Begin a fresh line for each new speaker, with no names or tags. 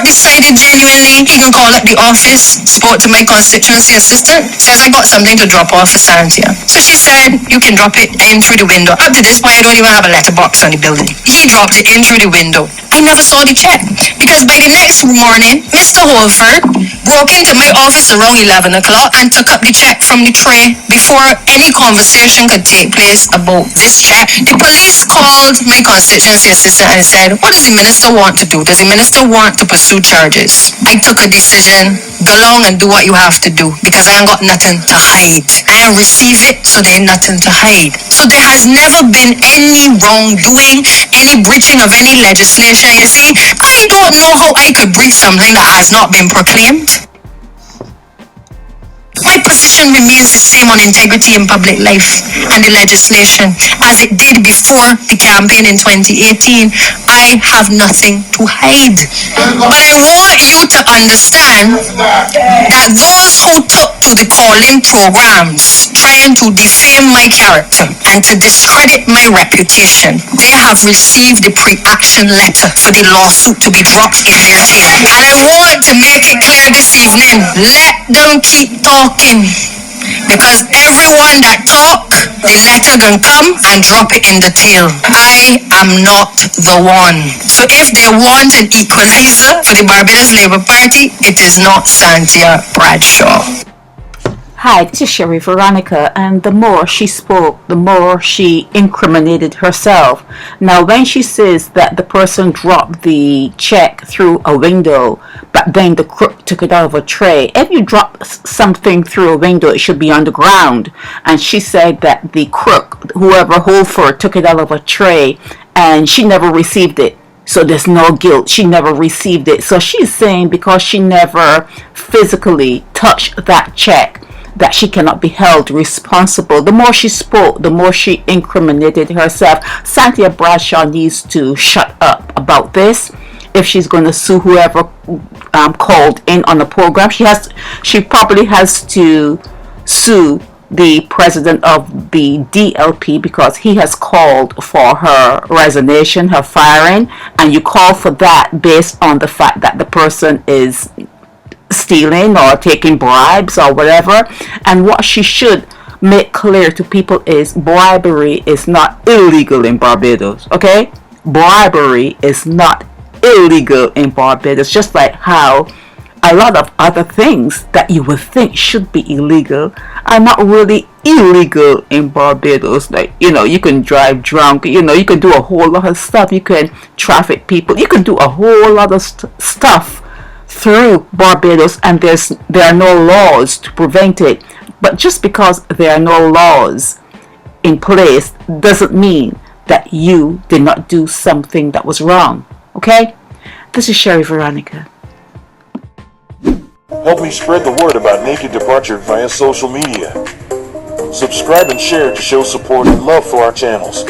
decided genuinely he can call up the office, spoke to my constituency assistant, says I got something to drop off for Santia. So she said, you can drop it in through the window. Up to this point, I don't even have a letterbox on the building. He dropped it in through the window. I never saw the check because by the next morning, Mr. Holford broke into my office around 11 o'clock and took up the check from the tray before any conversation could take place about this check. The police called my constituency assistant and said, what does the minister want to do? Does the minister want to pursue charges? I took a decision, go along and do what you have to do because I ain't got nothing to hide. I ain't receive it, so there ain't nothing to hide. So there has never been any wrongdoing, any breaching of any legislation. You see, I don't know how I could breach something that has not been proclaimed. My position remains the same on integrity in public life and the legislation as it did before the campaign in 2018. I have nothing to hide. But I want you to understand that those who took to the calling programs trying to defame my character and to discredit my reputation, they have received the pre-action letter for the lawsuit to be dropped in their tail. And I want to make it clear this evening, let them keep talking. Because everyone that talk, the letter gonna come and drop it in the tail. I am not the one. So if they want an equalizer for the Barbados Labour Party, it is not Santia Bradshaw.
Hi, this is Sherry Veronica, and the more she spoke, the more she incriminated herself. Now, when she says that the person dropped the check through a window, but then the crook took it out of a tray, if you drop something through a window, it should be on the ground. And she said that the crook, whoever Holford, took it out of a tray, and she never received it. So there's no guilt. She never received it. So she's saying because she never physically touched that check, that she cannot be held responsible. The more she spoke, the more she incriminated herself. Santia Bradshaw needs to shut up about this. If she's going to sue whoever called in on the program, she probably has to sue the president of the DLP because he has called for her resignation, her firing, and you call for that based on the fact that the person is stealing or taking bribes or whatever. And what she should make clear to people is bribery is not illegal in Barbados. Okay, bribery is not illegal in Barbados, just like how a lot of other things that you would think should be illegal are not really illegal in Barbados. Like, you can drive drunk, you can do a whole lot of stuff, you can traffic people, you can do a whole lot of stuff through Barbados, and there are no laws to prevent it. But just because there are no laws in place doesn't mean that you did not do something that was wrong. Okay? This is Sherry Veronica.
Help me spread the word about Naked Departure via social media. Subscribe and share to show support and love for our channels.